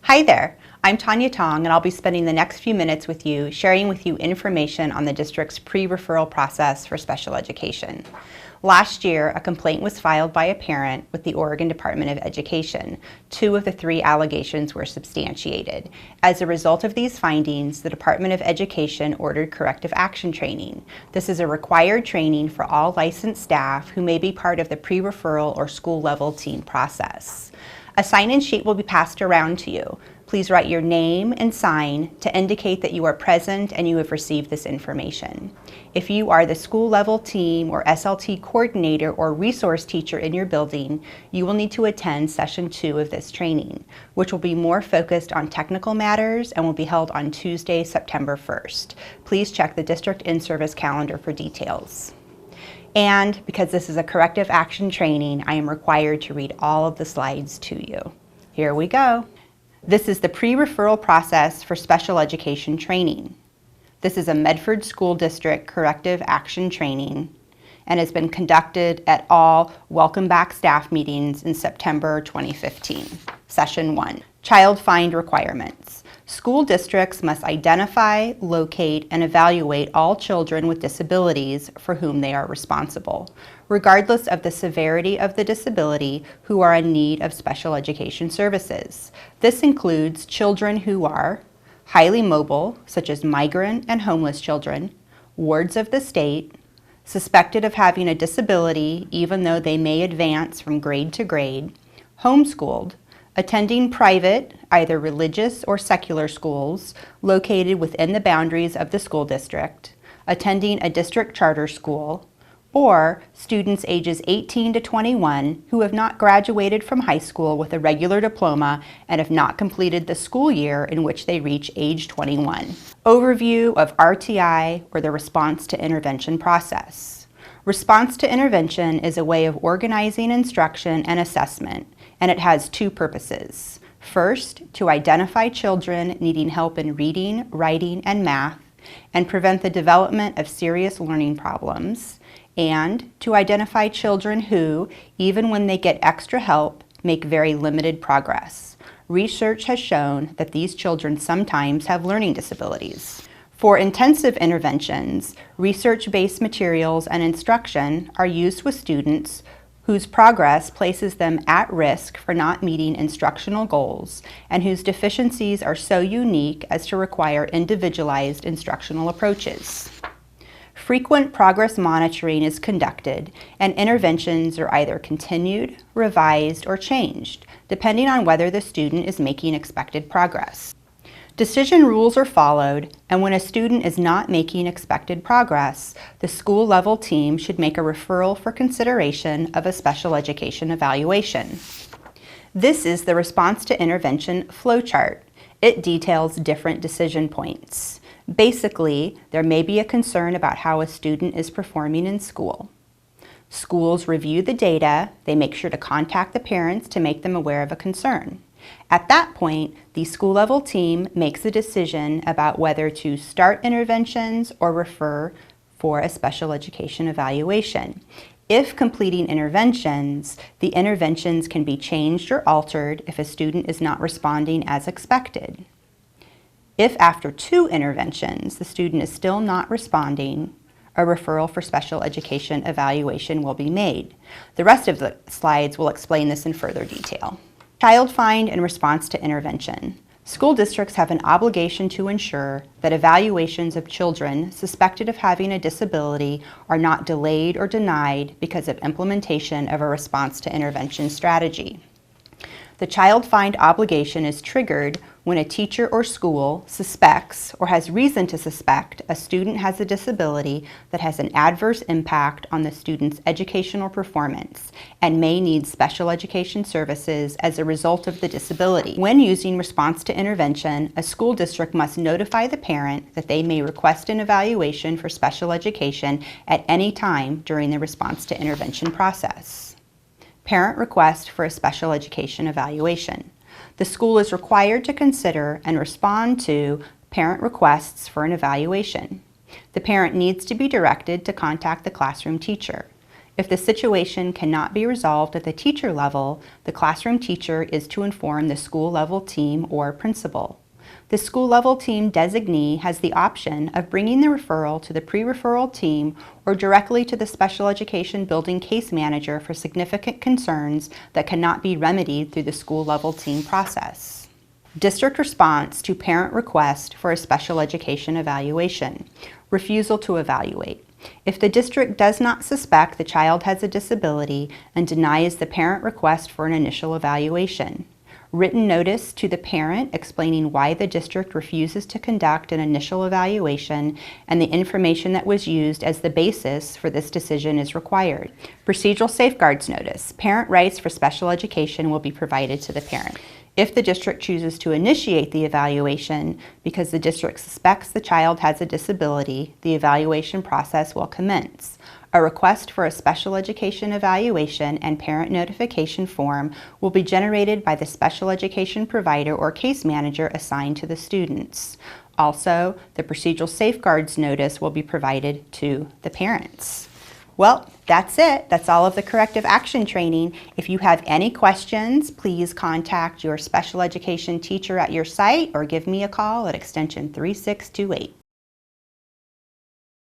Hi there, I'm Tanya Tong, and I'll be spending the next few minutes with you sharing with you information on the district's pre-referral process for special education. Last year, a complaint was filed by a parent with the Oregon Department of Education. 2 of the 3 allegations were substantiated. As a result of these findings, the Department of Education ordered corrective action training. This is a required training for all licensed staff who may be part of the pre-referral or school-level team process. A sign-in sheet will be passed around to you. Please write your name and sign to indicate that you are present and you have received this information. If you are the school-level team or SLT coordinator or resource teacher in your building, you will need to attend session 2 of this training, which will be more focused on technical matters and will be held on Tuesday, September 1st. Please check the district in-service calendar for details. And because this is a corrective action training, I am required to read all of the slides to you. Here we go. This is the pre-referral process for special education training. This is a Medford School District corrective action training and has been conducted at all Welcome Back staff meetings in September 2015. Session 1, Child Find Requirements. School districts must identify, locate, and evaluate all children with disabilities for whom they are responsible, regardless of the severity of the disability, who are in need of special education services. This includes children who are highly mobile, such as migrant and homeless children, wards of the state, suspected of having a disability even though they may advance from grade to grade, homeschooled, attending private, either religious or secular schools located within the boundaries of the school district, attending a district charter school, or students ages 18 to 21 who have not graduated from high school with a regular diploma and have not completed the school year in which they reach age 21. Overview of RTI, or the Response to Intervention process. Response to intervention is a way of organizing instruction and assessment, and it has 2 purposes. First, to identify children needing help in reading, writing, and math, and prevent the development of serious learning problems, and to identify children who, even when they get extra help, make very limited progress. Research has shown that these children sometimes have learning disabilities. For intensive interventions, research-based materials and instruction are used with students whose progress places them at risk for not meeting instructional goals and whose deficiencies are so unique as to require individualized instructional approaches. Frequent progress monitoring is conducted, and interventions are either continued, revised, or changed, depending on whether the student is making expected progress. Decision rules are followed, and when a student is not making expected progress, the school-level team should make a referral for consideration of a special education evaluation. This is the Response to Intervention flowchart. It details different decision points. Basically, there may be a concern about how a student is performing in school. Schools review the data. They make sure to contact the parents to make them aware of a concern. At that point, the school-level team makes a decision about whether to start interventions or refer for a special education evaluation. If completing interventions, the interventions can be changed or altered if a student is not responding as expected. If after 2 interventions the student is still not responding, a referral for special education evaluation will be made. The rest of the slides will explain this in further detail. Child find and response to intervention. School districts have an obligation to ensure that evaluations of children suspected of having a disability are not delayed or denied because of implementation of a response to intervention strategy. The child find obligation is triggered when a teacher or school suspects or has reason to suspect a student has a disability that has an adverse impact on the student's educational performance and may need special education services as a result of the disability. When using response to intervention, a school district must notify the parent that they may request an evaluation for special education at any time during the response to intervention process. Parent request for a special education evaluation. The school is required to consider and respond to parent requests for an evaluation. The parent needs to be directed to contact the classroom teacher. If the situation cannot be resolved at the teacher level, the classroom teacher is to inform the school level team or principal. The school level team designee has the option of bringing the referral to the pre-referral team or directly to the special education building case manager for significant concerns that cannot be remedied through the school level team process. District response to parent request for a special education evaluation. Refusal to evaluate. If the district does not suspect the child has a disability and denies the parent request for an initial evaluation. Written notice to the parent explaining why the district refuses to conduct an initial evaluation and the information that was used as the basis for this decision is required. Procedural safeguards notice. Parent rights for special education will be provided to the parent. If the district chooses to initiate the evaluation because the district suspects the child has a disability, the evaluation process will commence. A request for a special education evaluation and parent notification form will be generated by the special education provider or case manager assigned to the students. Also, the procedural safeguards notice will be provided to the parents. Well, that's it. That's all of the corrective action training. If you have any questions, please contact your special education teacher at your site or give me a call at extension 3628.